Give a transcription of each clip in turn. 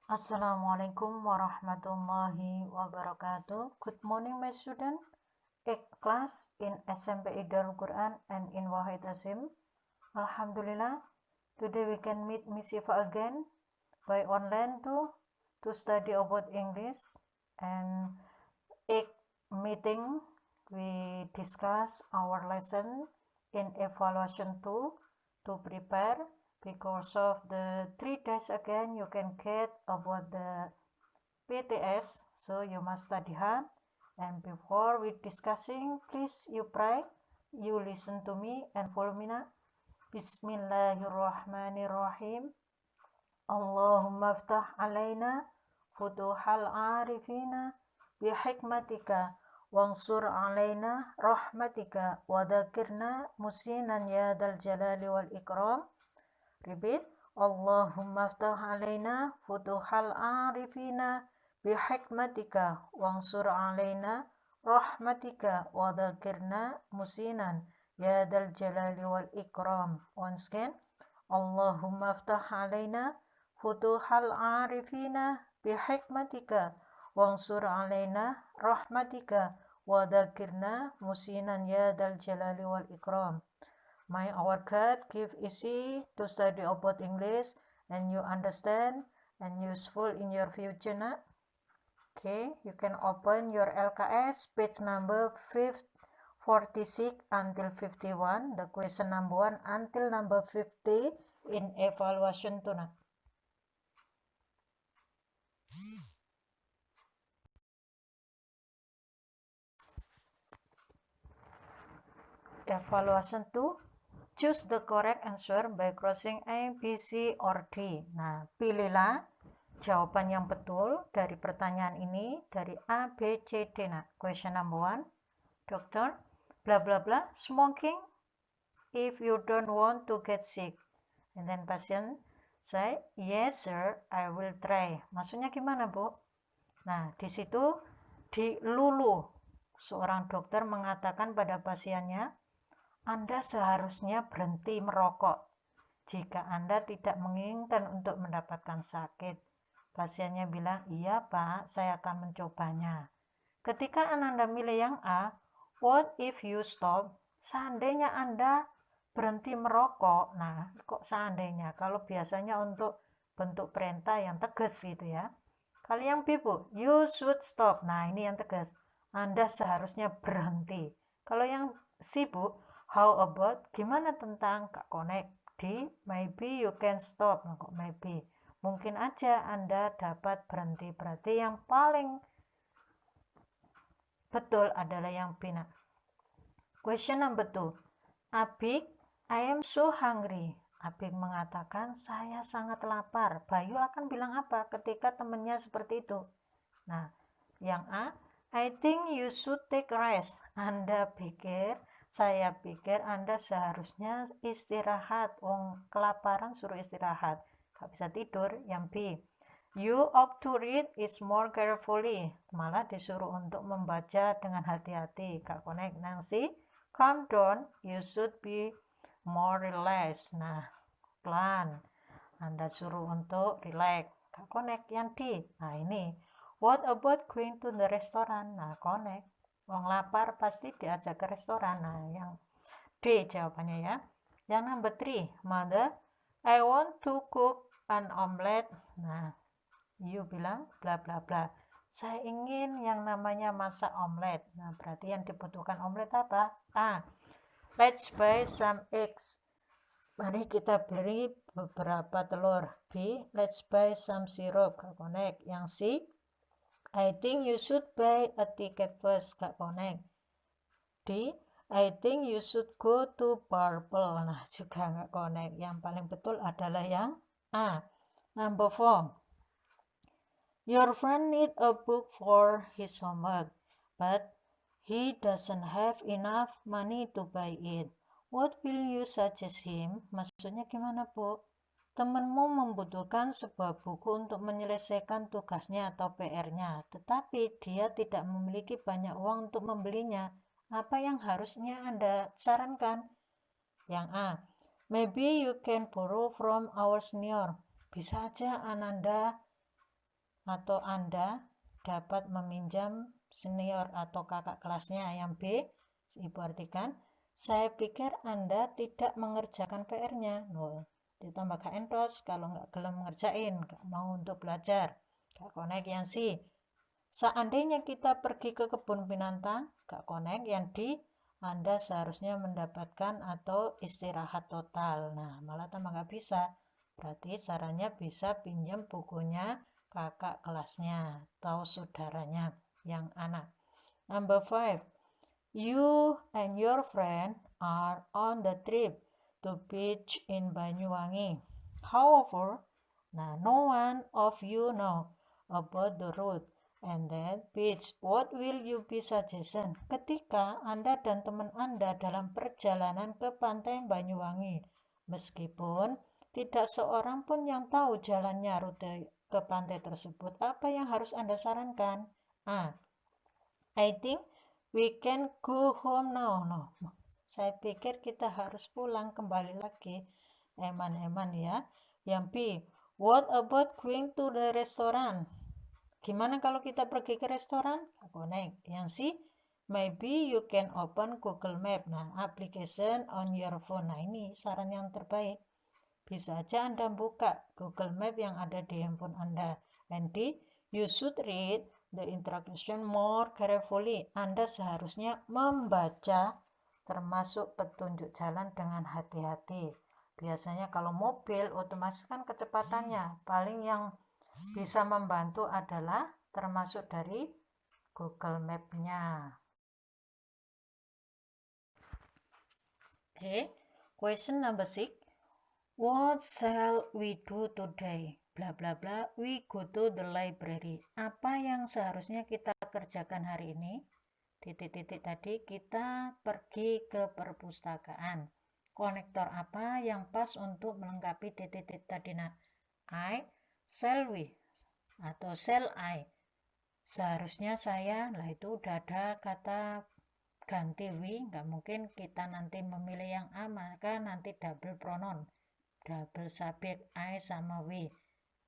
Assalamualaikum warahmatullahi wabarakatuh. Good morning, my student. Class in SMP Darul Quran and in Wahid Asim. Alhamdulillah, today we can meet Miss Eva again by online to study about English. And meeting, we discuss our lesson in evaluation 2 to prepare because of the 3 days again you can get about the PTS, so you must study hard. And before we discussing, please you pray, you listen to me and follow me now. Bismillahirrahmanirrahim. Allahumma ftah alaina futuhal arifina bihikmatika wansur alaina rahmatika wadakirna musinan ya dal jalali wal ikram. Repeat. Allahumma ftah alaina futuhal arifina bihikmatika wansur alaina rahmatika wadakirna musinan ya dal jalali wal ikram. Once again. Allahumma ftah alaina futuhal arifina bihikmatika wansur alaina rahmatika wadakirna musinan ya dal jalali wal ikram. May our God give easy to study about English and you understand and useful in your future. Okay, you can open your LKS page number 46 until 51, the question number 1 until number 50 in evaluation 2. Evaluation 2, choose the correct answer by crossing A, B, C, or D. Nah, pilihlah jawaban yang betul dari pertanyaan ini dari A, B, C, D. Nah, question number 1, Doctor, blah blah blah, smoking if you don't want to get sick. And then patient say, yes sir, I will try. Maksudnya gimana, Bu? Nah, di situ dilulu seorang dokter mengatakan pada pasiennya, Anda seharusnya berhenti merokok jika Anda tidak menginginkan untuk mendapatkan sakit. Pasiennya bilang, iya Pak, saya akan mencobanya. Ketika Anda milih yang A, what if you stop? Seandainya Anda berhenti merokok. Nah, kok seandainya? Kalau biasanya untuk bentuk perintah yang tegas gitu ya. Kalau yang B, Bu, you should stop. Nah, ini yang tegas. Anda seharusnya berhenti. Kalau yang C, Bu, how about, gimana tentang Kak Connect? D, maybe you can stop. Nah, kok maybe? Mungkin aja Anda dapat berhenti. Berarti yang paling betul adalah yang B. Nah. Question number 2. Abik, I am so hungry. Abik mengatakan, saya sangat lapar. Bayu akan bilang apa ketika temannya seperti itu? Nah, yang A, I think you should take rest. Saya pikir Anda seharusnya istirahat. Kelaparan suruh istirahat. Gak bisa tidur. Yang B, you ought to read is more carefully. Malah disuruh untuk membaca dengan hati-hati. Kak Connect. Nancy, calm down. You should be more relaxed. Nah, pelan. Anda suruh untuk relax. Kak Connect. Yang D. Nah, ini. What about going to the restaurant? Nah, Connect. Wong lapar pasti diajak ke restoran. Nah, yang D jawabannya ya. Yang number 3. Mother, I want to cook an omelette. Nah, you bilang bla bla bla. Saya ingin yang namanya masak omelet. Nah, berarti yang dibutuhkan omelet apa? A, let's buy some eggs. Mari kita beli beberapa telur. B, let's buy some syrup. Kak Connect. Yang C, I think you should buy a ticket first. Kak Connect. D, I think you should go to Purple. Nah, juga nggak connect. Yang paling betul adalah yang A. Number 4. Your friend need a book for his homework, but he doesn't have enough money to buy it. What will you suggest him? Maksudnya gimana, Bu? Temanmu membutuhkan sebuah buku untuk menyelesaikan tugasnya atau PR-nya, tetapi dia tidak memiliki banyak uang untuk membelinya. Apa yang harusnya Anda sarankan? Yang A, maybe you can borrow from our senior. Bisa aja Ananda atau Anda dapat meminjam senior atau kakak kelasnya. Yang B, Ibu artikan, saya pikir Anda tidak mengerjakan PR-nya. Ditambah endos kalau nggak gelem ngerjain, nggak mau untuk belajar. Nggak connect. Yang C, seandainya kita pergi ke kebun binatang, nggak connect. Yang D, Anda seharusnya mendapatkan atau istirahat total. Nah, malah tambah nggak bisa. Berarti sarannya bisa pinjam bukunya kakak kelasnya atau saudaranya yang anak. Number 5, you and your friend are on the trip to beach in Banyuwangi. However, no one of you know about the route and that beach. What will you be suggestion? Ketika Anda dan teman Anda dalam perjalanan ke pantai Banyuwangi, meskipun tidak seorang pun yang tahu jalannya rute ke pantai tersebut, apa yang harus Anda sarankan? A, I think we can go home now. No, saya pikir kita harus pulang, kembali lagi. Eman-eman ya. Yang B, what about going to the restaurant? Gimana kalau kita pergi ke restoran? Connect. Yang C, maybe you can open Google Map. Nah, application on your phone. Nah, ini saran yang terbaik. Bisa aja Anda buka Google Map yang ada di handphone Anda. And D, you should read the instruction more carefully. Anda seharusnya membaca termasuk petunjuk jalan dengan hati-hati. Biasanya kalau mobil otomatis kan kecepatannya. Paling yang bisa membantu adalah termasuk dari Google Map-nya. Oke, question number 6. What shall we do today? Bla bla bla, we go to the library. Apa yang seharusnya kita kerjakan hari ini? Titik-titik tadi kita pergi ke perpustakaan. Konektor apa yang pas untuk melengkapi titik-titik tadi? Nah, I, shall we, atau shall I. Seharusnya saya, lah itu udah ada kata ganti we, nggak mungkin kita nanti memilih yang A, maka nanti double pronoun. Double subject I sama we.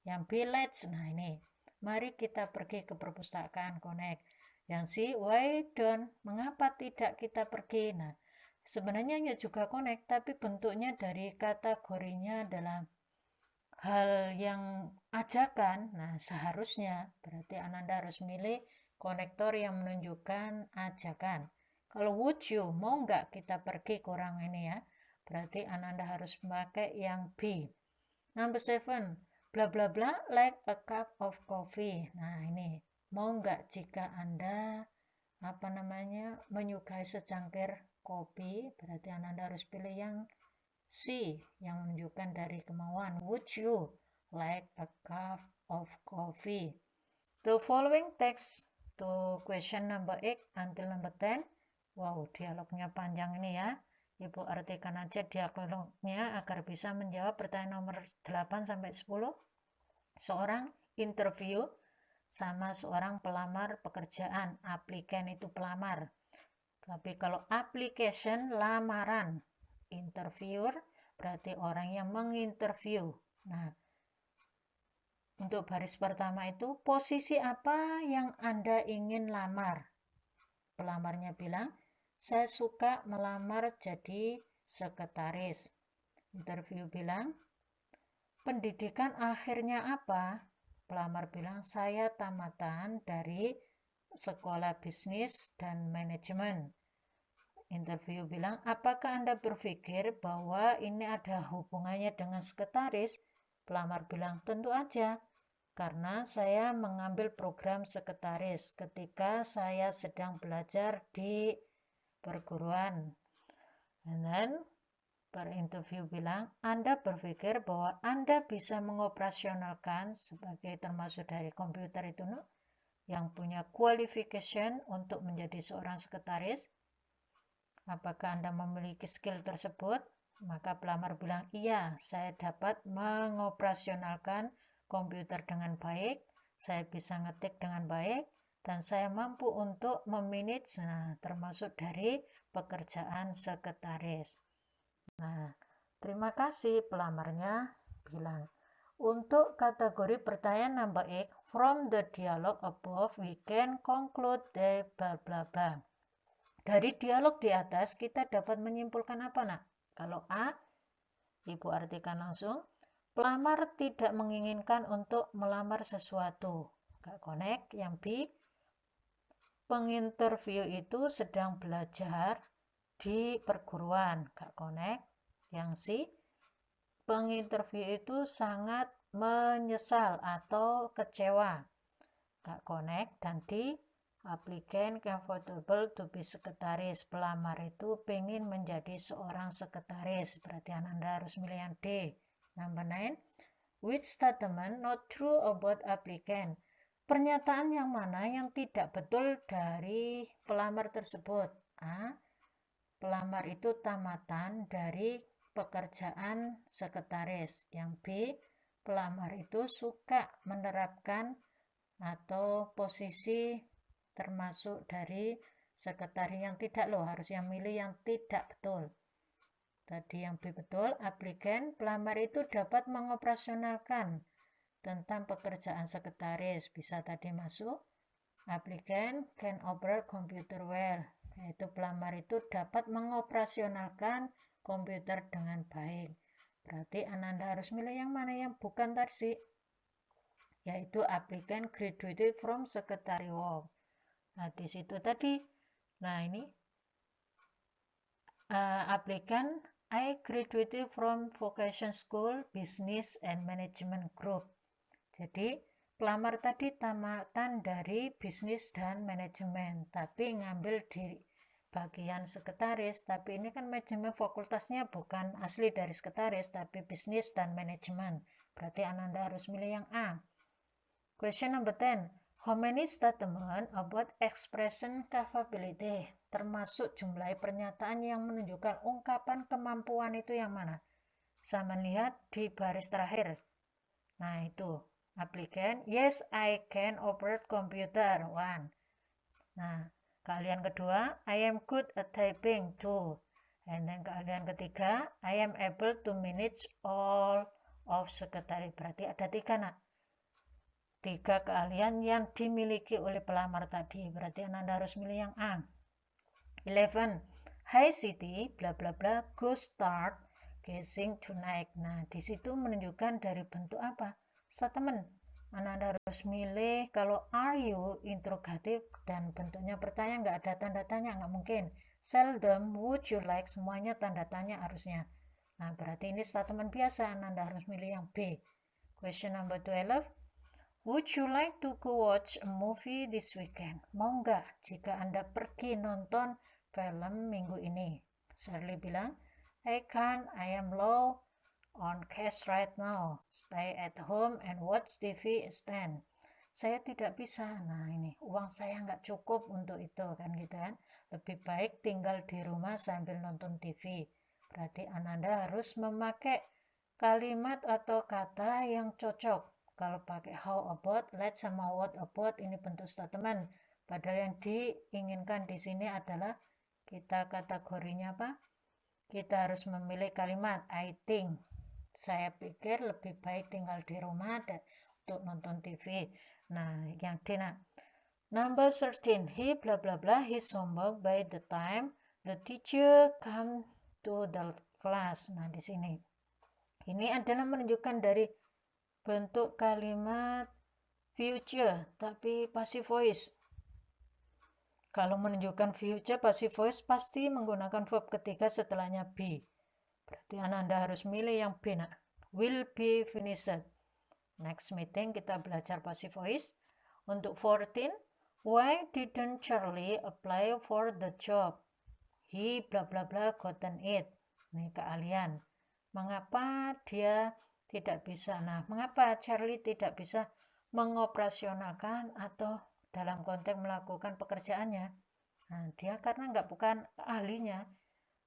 Yang B, let's. Nah ini, mari kita pergi ke perpustakaan, connect. Yang C, why don't, mengapa tidak kita pergi? Nah, sebenarnya ya juga connect, tapi bentuknya dari kategorinya adalah hal yang ajakan. Nah, seharusnya berarti Ananda harus milih konektor yang menunjukkan ajakan. Kalau would you, mau nggak kita pergi kurang ini ya? Berarti Ananda harus memakai yang B. Number 7, bla bla bla like a cup of coffee. Nah, ini mau nggak jika Anda menyukai secangkir kopi, berarti Ananda harus pilih yang C yang menunjukkan dari kemauan. Would you like a cup of coffee? The following text to question number 8 until number 10. Wow, dialognya panjang ini ya. Ibu artikan aja dialognya agar bisa menjawab pertanyaan nomor 8 sampai 10. Seorang interview sama seorang pelamar pekerjaan. Applicant itu pelamar. Tapi kalau application lamaran, interviewer berarti orang yang menginterview. Nah, untuk baris pertama itu posisi apa yang Anda ingin lamar? Pelamarnya bilang, saya suka melamar jadi sekretaris. Interview bilang, pendidikan akhirnya apa? Pelamar bilang, saya tamatan dari sekolah bisnis dan manajemen. Interview bilang, apakah Anda berpikir bahwa ini ada hubungannya dengan sekretaris? Pelamar bilang, tentu aja. Karena saya mengambil program sekretaris ketika saya sedang belajar di perguruan. And then perinterview bilang, Anda berpikir bahwa Anda bisa mengoperasionalkan sebagai termasuk dari komputer itu yang punya qualification untuk menjadi seorang sekretaris? Apakah Anda memiliki skill tersebut? Maka pelamar bilang, iya, saya dapat mengoperasionalkan komputer dengan baik, saya bisa ngetik dengan baik, dan saya mampu untuk memanage, termasuk dari pekerjaan sekretaris. Nah, terima kasih, pelamarnya bilang. Untuk kategori pertanyaan number 8, from the dialogue above we can conclude that bla bla bla. Dari dialog di atas kita dapat menyimpulkan apa, Nak? Kalau A, Ibu artikan langsung, pelamar tidak menginginkan untuk melamar sesuatu. Gak connect. Yang B, penginterview itu sedang belajar di perguruan. Gak connect. Yang C, penginterview itu sangat menyesal atau kecewa. Gak connect. Dan D, applicant comfortable to be sekretaris. Pelamar itu pengen menjadi seorang sekretaris. Berarti Anda harus milih yang D. Number 9, which statement not true about applicant? Pernyataan yang mana yang tidak betul dari pelamar tersebut? A, pelamar itu tamatan dari pekerjaan sekretaris. Yang B, pelamar itu suka menerapkan atau posisi termasuk dari sekretaris yang tidak. Harus yang milih yang tidak betul. Tadi yang B betul, applicant, pelamar itu dapat mengoperasionalkan tentang pekerjaan sekretaris. Bisa tadi masuk, applicant can operate computer well, yaitu pelamar itu dapat mengoperasionalkan komputer dengan baik. Berarti Ananda harus milih yang mana yang bukan tadi, yaitu applicant graduated from secretary work. Nah, di situ tadi. Nah, ini applicant, I graduated from vocation school, business and management group. Jadi, pelamar tadi tamatan dari bisnis dan manajemen, tapi ngambil di bagian sekretaris. Tapi ini kan manajemen fakultasnya bukan asli dari sekretaris, tapi bisnis dan manajemen. Berarti Ananda harus milih yang A. Question number 10. How many statement about expression capability? Termasuk jumlah pernyataan yang menunjukkan ungkapan kemampuan itu yang mana? Saya melihat di baris terakhir. Nah, itu. Applicant, yes, I can operate computer. 1. Nah, keahlian kedua, I am good at typing. 2. And then keahlian ketiga, I am able to manage all of secretary. Berarti ada 3, Nak. 3 keahlian yang dimiliki oleh pelamar tadi. Berarti Anda harus milih yang A. 11. Hi Siti, bla bla bla, go start guessing tonight. Nah, di situ menunjukkan dari bentuk apa? Statement. Anda harus milih kalau are you interrogatif dan bentuknya pertanyaan, nggak ada tanda tanya, nggak mungkin. Seldom, would you like, semuanya tanda tanya harusnya. Nah, berarti ini statement biasa. Anda harus milih yang B. Question number 12. Would you like to go watch a movie this weekend? Mau nggak jika Anda pergi nonton film minggu ini? Shirley bilang, I can't, I am low on cash right now. Stay at home and watch TV instead. Saya tidak bisa. Nah, ini uang saya nggak cukup untuk itu, kan gitu kan. Lebih baik tinggal di rumah sambil nonton TV. Berarti Ananda harus memakai kalimat atau kata yang cocok. Kalau pakai how about, let's sama what about, ini bentuk statement. Padahal yang diinginkan di sini adalah kita kategorinya apa? Kita harus memilih kalimat I think. Saya pikir lebih baik tinggal di rumah dan untuk nonton TV. Nah, yang D, Nak. Number 13. He bla bla bla his homework by the time the teacher come to the class. Nah, di sini. Ini adalah menunjukkan dari bentuk kalimat future, tapi passive voice. Kalau menunjukkan future passive voice pasti menggunakan verb ketiga setelahnya be. Berarti Anda harus milih yang B, Nak. Will be finished. Next meeting kita belajar passive voice. Untuk 14, why didn't Charlie apply for the job? He bla bla bla gotten it. Ini keahlian. Mengapa dia tidak bisa? Nah, mengapa Charlie tidak bisa mengoperasionalkan atau dalam konteks melakukan pekerjaannya? Nah, dia karena bukan ahlinya.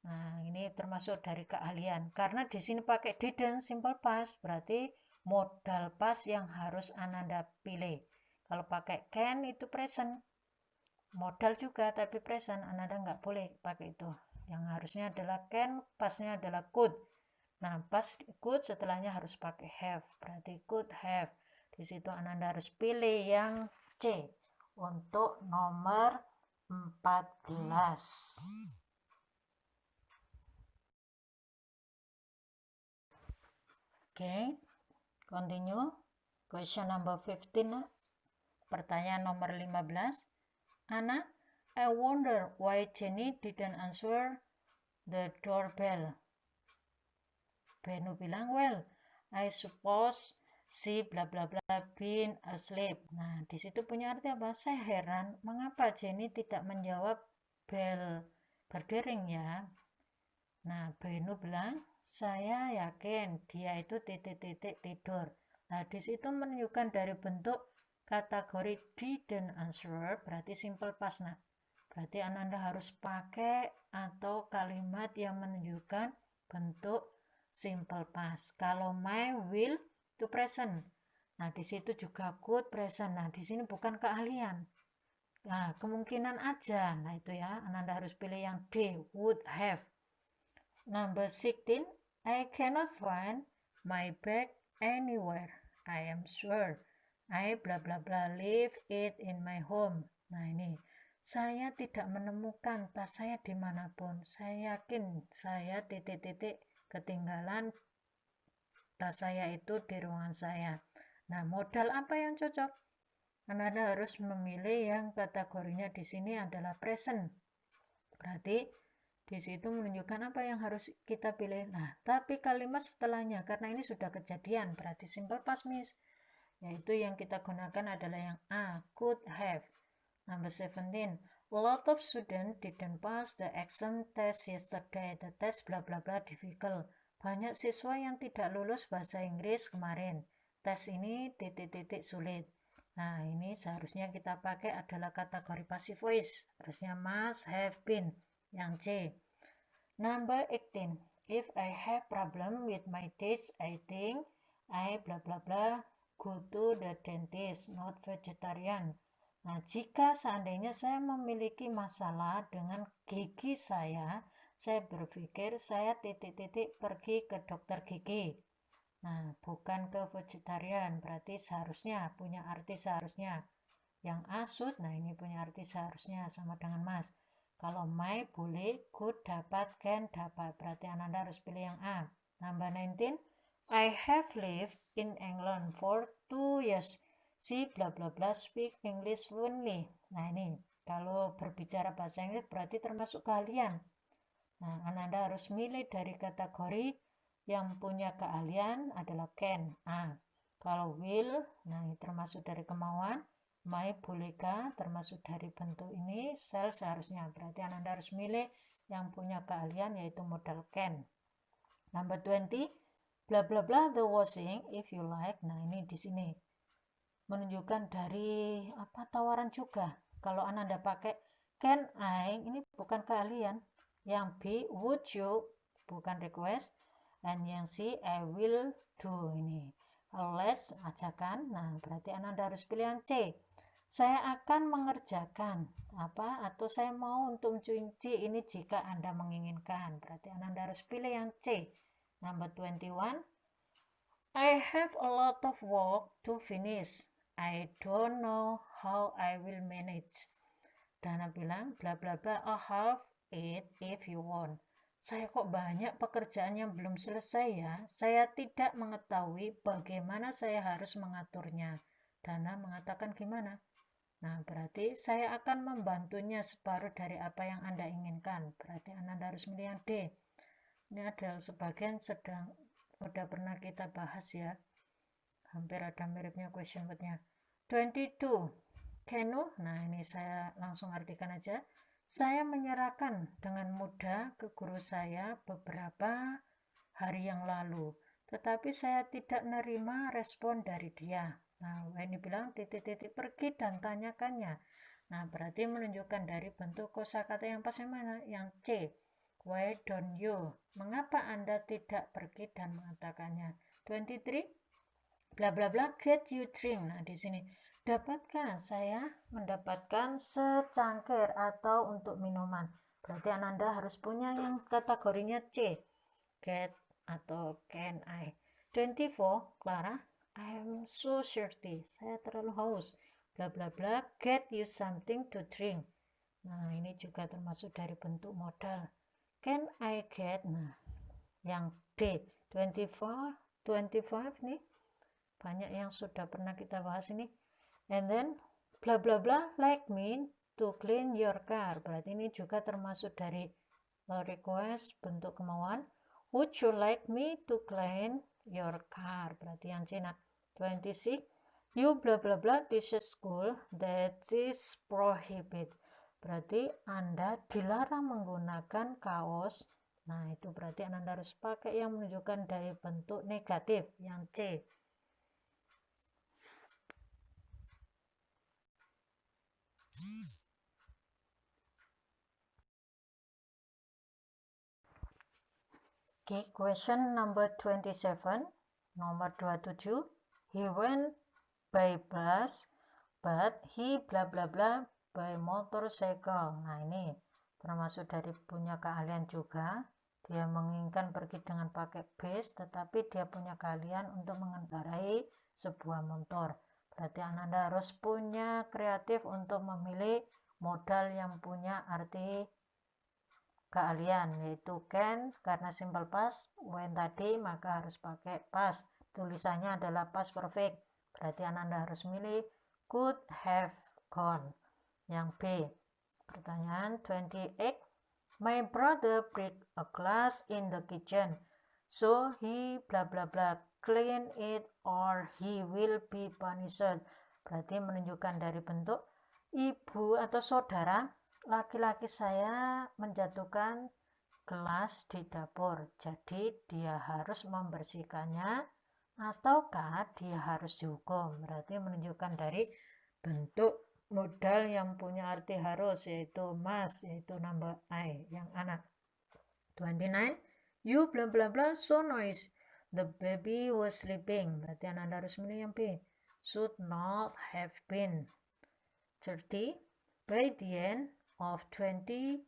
Nah, ini termasuk dari keahlian. Karena di sini pakai didn't simple past, berarti modal past yang harus Ananda pilih. Kalau pakai can itu present. Modal juga tapi present, Ananda nggak boleh pakai itu. Yang harusnya adalah can, pastnya adalah could. Nah, pas could setelahnya harus pakai have, berarti could have. Di situ Ananda harus pilih yang C untuk nomor 14. Oke, continue. Question number 15. Pertanyaan nomor 15. Anna, I wonder why Jenny didn't answer the doorbell. Benu bilang, well, I suppose si bla bla bla been asleep. Nah, di situ punya arti apa? Saya heran mengapa Jenny tidak menjawab bel berdering ya. Nah, Benu bilang, saya yakin dia itu titik-titik tidur. Nah, di situ menunjukkan dari bentuk kategori didn't answer, berarti simple past. Nah, berarti Ananda harus pakai atau kalimat yang menunjukkan bentuk simple past. Kalau my, will, itu present. Nah, di situ juga could present. Nah, di sini bukan keahlian. Nah, kemungkinan aja. Nah, itu ya. Ananda harus pilih yang D, would have. Number 16, I cannot find my bag anywhere. I am sure I bla bla bla leave it in my home. Nah, ini saya tidak menemukan tas saya dimanapun. Saya yakin saya titik-titik ketinggalan tas saya itu di ruangan saya. Nah, modal apa yang cocok? Anda harus memilih yang kategorinya di sini adalah present. Berarti di situ menunjukkan apa yang harus kita pilih. Nah, tapi kalimat setelahnya karena ini sudah kejadian, berarti simple past miss. Yaitu yang kita gunakan adalah yang A, could have. Number 17. A lot of students didn't pass the exam test yesterday. The test bla bla bla difficult. Banyak siswa yang tidak lulus bahasa Inggris kemarin. Tes ini titik-titik sulit. Nah, ini seharusnya kita pakai adalah kategori passive voice. Harusnya must have been. Yang C. Number 18. If I have problem with my teeth, I think I bla bla bla go to the dentist, not vegetarian. Nah, jika seandainya saya memiliki masalah dengan gigi saya berpikir saya titik-titik pergi ke dokter gigi. Nah, bukan ke vegetarian, berarti seharusnya punya arti seharusnya. Yang asut, nah ini punya arti seharusnya sama dengan mas. Kalau my boleh, could dapat, can dapat. Berarti Ananda harus pilih yang A. Number 19. I have lived in England for 2 years. Si bla bla bla speak English fluently. Nah ini, kalau berbicara bahasa Inggris berarti termasuk keahlian. Nah, Ananda harus milih dari kategori yang punya keahlian adalah can. A. Kalau will, nah ini termasuk dari kemauan. My bolehkah termasuk dari bentuk ini. Shall seharusnya. Berarti Ananda harus milih yang punya keahlian yaitu modal can. Number 20. Bla bla bla the washing if you like. Nah ini di sini menunjukkan dari apa tawaran juga. Kalau Ananda pakai can I, ini bukan keahlian. Yang B, would you, bukan request. Dan yang C, I will do. Ini let's, ajakan. Nah, berarti Ananda harus pilih yang C. Saya akan mengerjakan apa atau saya mau untuk mencuci ini jika Anda menginginkan. Berarti Ananda harus pilih yang C. Number 21. I have a lot of work to finish. I don't know how I will manage. Dana bilang bla bla bla, I'll have it if you want. Saya kok banyak pekerjaan yang belum selesai ya. Saya tidak mengetahui bagaimana saya harus mengaturnya. Dana mengatakan gimana? Nah, berarti saya akan membantunya separuh dari apa yang Anda inginkan. Berarti Anda harus milih yang D. Ini ada sebagian sudah pernah kita bahas ya. Hampir ada miripnya question wordnya. 22. Kenu, nah ini saya langsung artikan aja. Saya menyerahkan dengan mudah ke guru saya beberapa hari yang lalu, tetapi saya tidak menerima respon dari dia. Nah, ini bilang titik-titik pergi dan tanyakannya. Nah, berarti menunjukkan dari bentuk kosakata yang pas yang mana? Yang C. Why don't you? Mengapa Anda tidak pergi dan mengatakannya? 23. Bla bla bla get you drink. Nah, di sini dapatkah saya mendapatkan secangkir atau untuk minuman? Berarti Ananda harus punya yang kategorinya C. Get atau can I. 24, Clara, I'm so thirsty, saya terlalu haus, bla bla bla, get you something to drink. Nah, ini juga termasuk dari bentuk modal. Can I get, nah, yang D, 25 nih, banyak yang sudah pernah kita bahas ini. And then, bla bla bla, like me to clean your car. Berarti ini juga termasuk dari request, bentuk kemauan. Would you like me to clean your car? Berarti yang C. 26, you bla bla bla teach at school that is prohibit. Berarti Anda dilarang menggunakan kaos. Nah, itu berarti Anda harus pakai yang menunjukkan dari bentuk negatif, yang C. Okay, question number 27, nomor 27. He went by bus, but he bla bla bla by motorcycle. Nah, ini termasuk dari punya keahlian juga. Dia menginginkan pergi dengan pakai bis, tetapi dia punya keahlian untuk mengendarai sebuah motor. Berarti Anda harus punya kreatif untuk memilih modal yang punya arti keahlian, yaitu can karena simple past, when tadi maka harus pakai past, tulisannya adalah past perfect, berarti Anda harus milih could have gone. Yang B, pertanyaan 28, my brother break a glass in the kitchen, so he bla bla bla clean it or he will be punished. Berarti menunjukkan dari bentuk ibu atau saudara laki-laki saya menjatuhkan gelas di dapur, jadi dia harus membersihkannya ataukah dia harus dihukum. Berarti menunjukkan dari bentuk modal yang punya arti harus, yaitu must, yaitu number I, yang anak. 29, you bla bla bla so noise, the baby was sleeping. Berarti Anda harus milih yang B, should not have been. 30, by the end of 20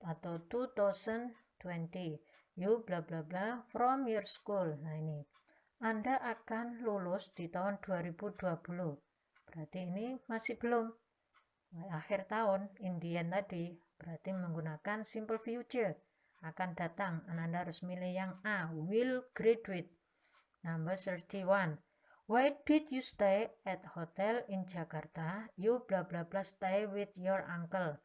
atau 2020, you bla bla bla from your school. Nah, ini Anda akan lulus di tahun 2020. Berarti ini masih belum akhir tahun, in the end tadi. Berarti menggunakan simple future, akan datang. Anda harus milih yang A, will graduate. Number 31, why did you stay at hotel in Jakarta? You bla bla bla stay with your uncle.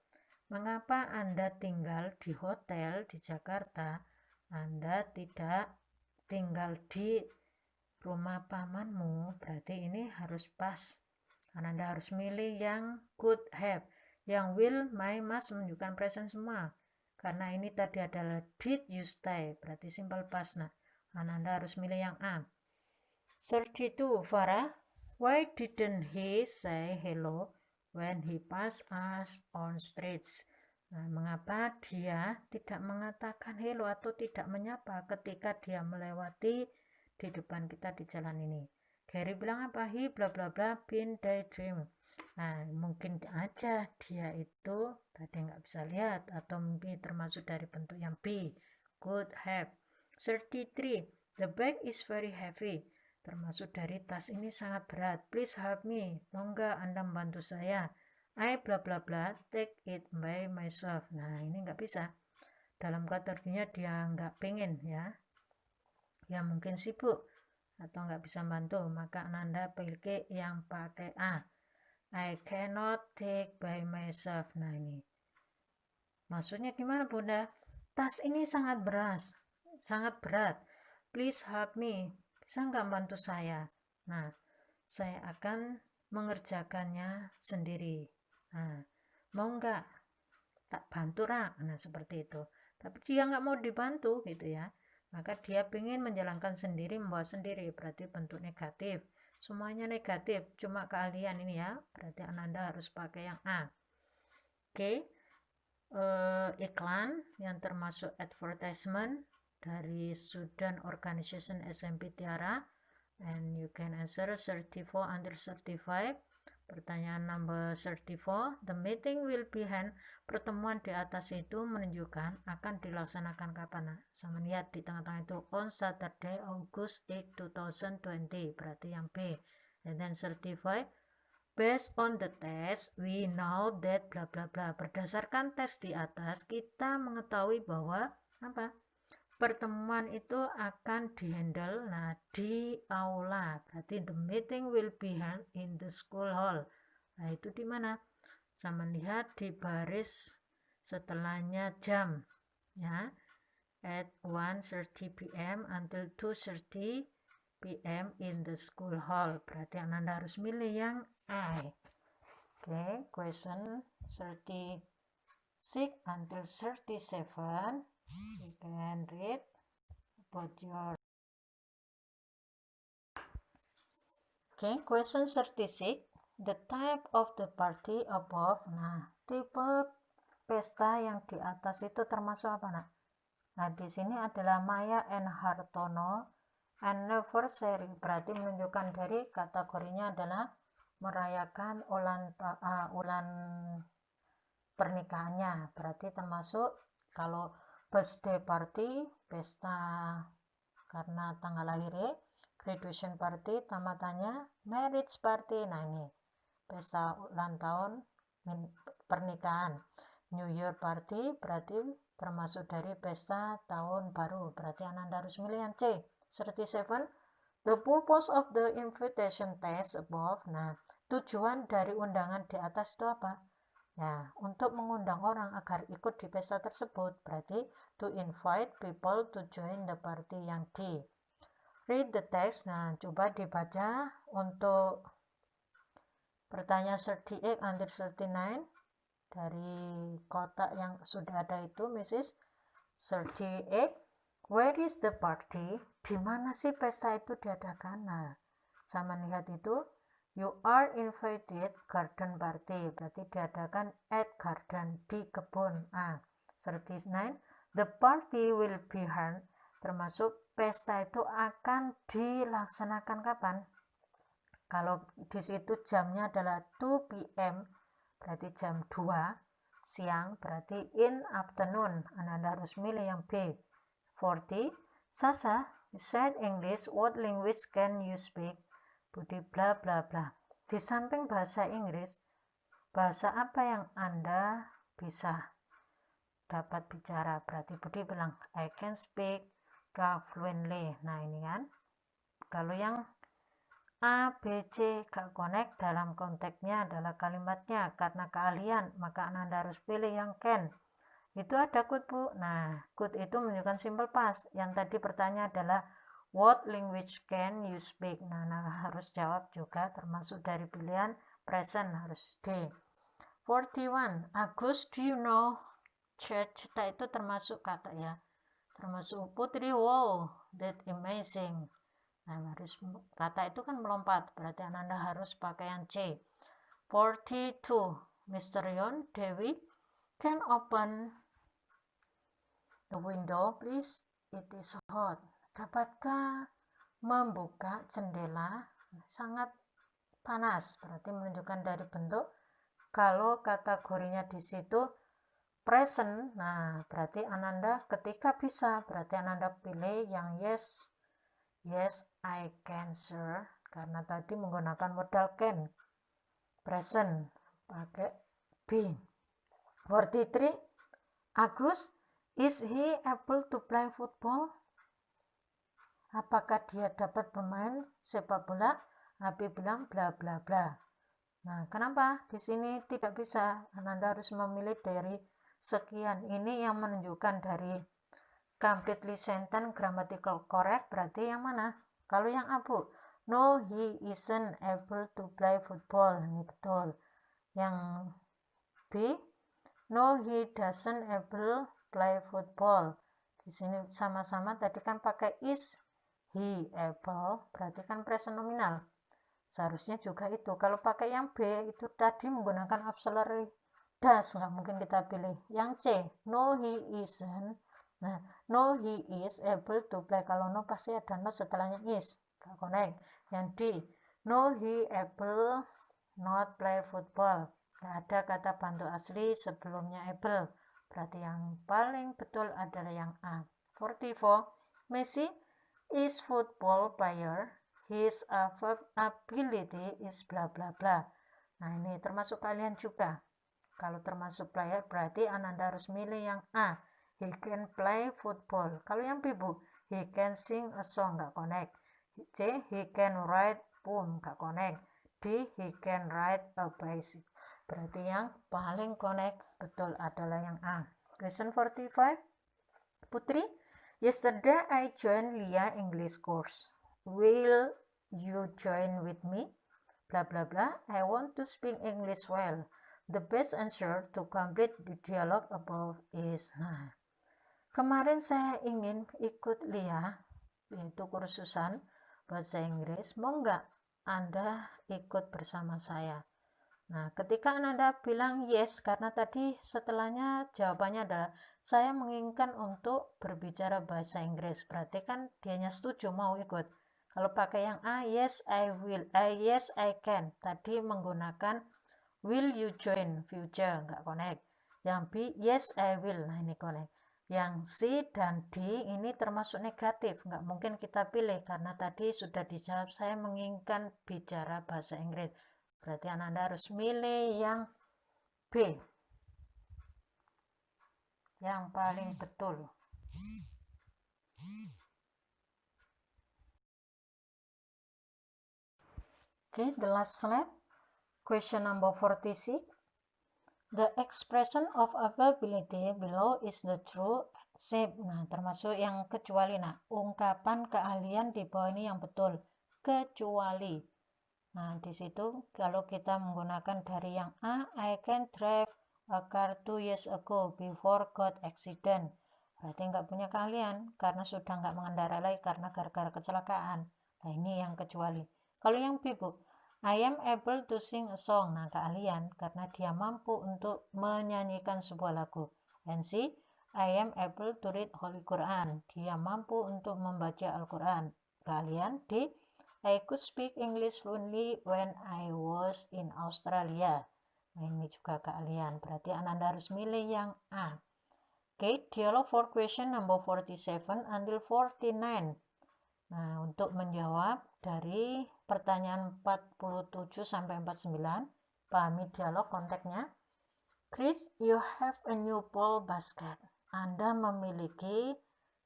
Mengapa Anda tinggal di hotel di Jakarta? Anda tidak tinggal di rumah pamanmu. Berarti ini harus pas. Anda harus milih yang could have. Yang will, my, must menunjukkan present semua. Karena ini tadi adalah did you stay. Berarti simple past. Nah, Anda harus milih yang A. 32, Farah, why didn't he say hello when he passed us on streets? Nah, mengapa dia tidak mengatakan hello atau tidak menyapa ketika dia melewati di depan kita di jalan ini? Gary bilang apa? He bla bla bla been daydream. Nah, mungkin aja dia itu tadi nggak bisa lihat, atau mungkin termasuk dari bentuk yang B, could have. 33, the bag is very heavy. Termasuk dari tas ini sangat berat. Please help me. Mau nggak Anda membantu saya? I bla bla bla take it by myself. Nah, ini nggak bisa. Dalam kategorinya dia nggak pengen ya. Ya mungkin sibuk atau nggak bisa bantu. Maka Anda pilih yang pakai A. I cannot take by myself. Nah, ini. Maksudnya gimana, Bunda? Tas ini sangat berat. Please help me. Bisa nggak bantu saya? Nah, saya akan mengerjakannya sendiri. Nah, mau nggak tak bantu, Ra? Nah, seperti itu. Tapi dia nggak mau dibantu gitu ya. Maka dia ingin menjalankan sendiri, membawa sendiri. Berarti bentuk negatif. Semuanya negatif. Cuma keahlian ini ya. Berarti Anda harus pakai yang A. Oke. Iklan yang termasuk advertisement dari student organization SMP Tiara, and you can answer 34 under 35. Pertanyaan number 34, the meeting will be held. Pertemuan di atas itu menunjukkan akan dilaksanakan kapan. Nah, sama lihat di tengah-tengah itu on Saturday, August 8, 2020. Berarti yang B. And then 35, based on the test, we know that bla bla bla. Berdasarkan tes di atas, kita mengetahui bahwa apa? Pertemuan itu akan dihandle di aula. Berarti the meeting will be held in the school hall. Nah, itu di mana? Sama lihat di baris setelahnya jam ya. At 1:30 p.m. until 2:30 p.m. in the school hall. Berarti Anda harus milih yang A. Okay, question 36 until 37. You can read about your. Okay, question 36. The type of the party above. Nah, tipe pesta yang di atas itu termasuk apa, nak? Nah, di sini adalah Maya and Hartono anniversary. Berarti menunjukkan dari kategorinya adalah merayakan ulang pernikahannya. Berarti termasuk kalau birthday party, pesta karena tanggal lahirnya, graduation party, tamatannya, marriage party. Nah, ini pesta ulang tahun pernikahan. New Year party berarti termasuk dari pesta tahun baru. Berarti Anda harus milih yang C. 37. The purpose of the invitation test above. Nah, tujuan dari undangan di atas itu apa? Ya, untuk mengundang orang agar ikut di pesta tersebut. Berarti to invite people to join the party yang D. Read the text. Nah, coba dibaca untuk pertanyaan 38 under 39 dari kotak yang sudah ada itu, Mrs. 38. Where is the party? Di mana sih pesta itu diadakan? Nah, sama lihat itu. You are invited garden party. Berarti diadakan at garden, di kebun. 39. The party will be held. Termasuk pesta itu akan dilaksanakan kapan? Kalau di situ jamnya adalah 2 p.m. berarti jam 2 siang, berarti in afternoon. Anda harus milih yang B. 40. Sasa, said English, what language can you speak? Budi bla bla bla. Di samping bahasa Inggris, bahasa apa yang Anda bisa dapat bicara? Berarti Budi bilang, I can speak Dutch fluently. Nah, ini kan. Kalau yang A, B, C gak connect dalam konteksnya adalah kalimatnya karena keahlian, maka Anda harus pilih yang can. Itu ada could, Bu. Nah, could itu menunjukkan simple past. Yang tadi pertanyaan adalah what language can you speak? Nah, harus jawab juga termasuk dari pilihan present, harus D. 41. Agus, do you know? Cita itu termasuk kata ya. Termasuk Putri, wow, that amazing. Nah, harus kata itu kan melompat, berarti Anda harus pakai yang C. 42. Mr. Yon, Dewi, can open the window, please? It is hot. Dapatkah membuka jendela? Sangat panas. Berarti menunjukkan dari bentuk. Kalau kategorinya di situ present, nah berarti Ananda ketika bisa, berarti Ananda pilih yang yes. Yes, I can, sir. Karena tadi menggunakan modal can. Present. Pakai B. 43. Agus, is he able to play football? Apakah dia dapat bermain sepak bola? Abi bilang bla bla bla. Nah, kenapa? Di sini tidak bisa. Anda harus memilih dari sekian. Ini yang menunjukkan dari completely sentence grammatical correct, berarti yang mana? Kalau yang abu, no he isn't able to play football, ini betul. Yang B, no he doesn't able play football. Di sini sama-sama tadi kan pakai is he able, berarti kan present nominal. Seharusnya juga itu. Kalau pakai yang B itu tadi menggunakan auxiliary does, nggak mungkin kita pilih. Yang C, no he isn't. Nah, no he is able to play. Kalau no pasti ada not setelahnya is. Gak connect. Yang D, no he able not play football. Nggak ada kata bantu asli sebelumnya able. Berarti yang paling betul adalah yang A. 44. Messi is football player. His ability is bla bla bla. Nah ini termasuk kalian juga. Kalau termasuk player berarti Ananda harus milih yang A. He can play football. Kalau yang B, Bu, he can sing a song, nggak connect. C, he can write poem, nggak connect. D, he can ride a bicycle. Berarti yang paling connect betul adalah yang A. Question 45. Putri, yesterday I joined Lia English course. Will you join with me? Blah blah blah. I want to speak English well. The best answer to complete the dialogue above is. Nah, kemarin saya ingin ikut Lia, yaitu kursusan bahasa Inggris. Mau nggak Anda ikut bersama saya? Nah, ketika Anda bilang yes, karena tadi setelahnya jawabannya adalah saya menginginkan untuk berbicara bahasa Inggris. Berarti kan dianya setuju mau ikut. Kalau pakai yang A, yes I will, yes I can. Tadi menggunakan will you join, future, nggak connect. Yang B, yes I will. Nah, ini connect. Yang C dan D ini termasuk negatif, nggak mungkin kita pilih karena tadi sudah dijawab saya menginginkan bicara bahasa Inggris. Berarti Anda harus milih yang B, yang paling betul. Okay, the last slide. Question number 46. The expression of ability below is the true shape. Nah, termasuk yang kecuali. Nah, ungkapan keahlian di bawah ini yang betul. Kecuali. Nah, di situ kalau kita menggunakan dari yang A, I can drive a car 2 years ago before got accident. Berarti nggak punya keahlian karena sudah nggak mengendarai lagi karena gara-gara kecelakaan. Nah, ini yang kecuali. Kalau yang B, Bu, I am able to sing a song. Nah, keahlian karena dia mampu untuk menyanyikan sebuah lagu. And C, I am able to read Holy Quran. Dia mampu untuk membaca Al-Quran. Keahlian. D, I could speak English fluently when I was in Australia. Nah, ini juga keahlian. Berarti Anda harus milih yang A. Okay, dialog for question number 47 until 49. Nah, untuk menjawab dari pertanyaan 47 sampai 49, pahami dialog konteksnya. Chris, you have a new ball basket. Anda memiliki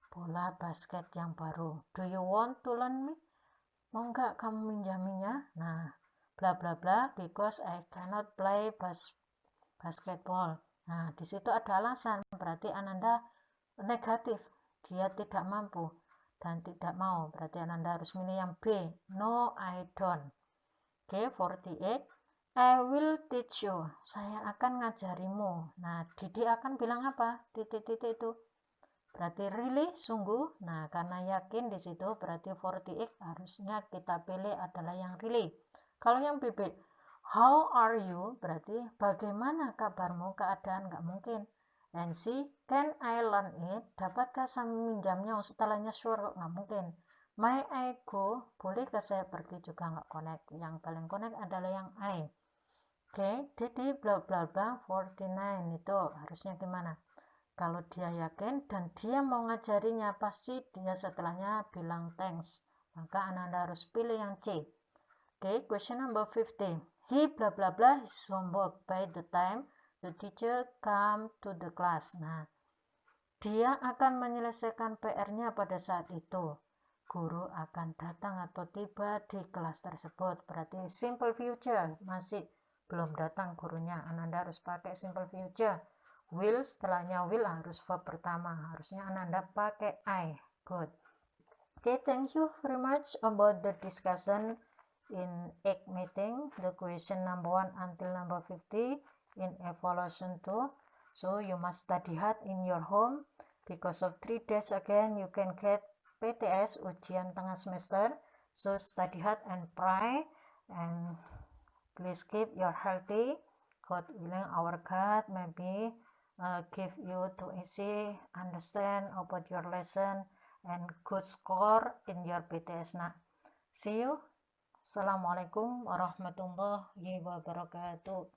bola basket yang baru. Do you want to learn me? Mau nggak kamu minjaminya? Nah, bla bla bla, because I cannot play basketball. Nah, di situ ada alasan, berarti Ananda negatif, dia tidak mampu dan tidak mau, berarti Ananda harus milih yang B, no I don't. Oke, 48, I will teach you, saya akan ngajarimu. Nah, Didi akan bilang apa? Titik-titik itu. Berarti really, sungguh. Nah, karena yakin di situ berarti 48 harusnya kita pilih adalah yang really. Kalau yang BB, how are you? Berarti bagaimana kabarmu, keadaan, nggak mungkin. And C, can I learn it? Dapatkah saya meminjamnya? Setelahnya sure, nggak mungkin. May I go? Bolehkah saya pergi? Juga nggak connect. Yang paling connect adalah yang I. Oke, Didi bla bla bla 49 itu harusnya gimana? Kalau dia yakin dan dia mau ngajarinya, pasti dia setelahnya bilang thanks. Maka Anda harus pilih yang C. Okay, question number 50. He bla bla bla his homework by the time the teacher come to the class. Nah, dia akan menyelesaikan PR-nya pada saat itu. Guru akan datang atau tiba di kelas tersebut. Berarti simple future, masih belum datang gurunya. Anda harus pakai simple future. Will, setelahnya will harus verb pertama. Harusnya Anda pakai I. Good. Okay, thank you very much about the discussion in egg meeting. The question number 1 until number 50 in evaluation 2. So you must study hard in your home. Because of 3 days again, you can get PTS, ujian tengah semester. So study hard and pray. And please keep your healthy. God willing, our God maybe give you to easy understand about your lesson and good score in your PTS. Nah, see you Assalamualaikum warahmatullahi wabarakatuh.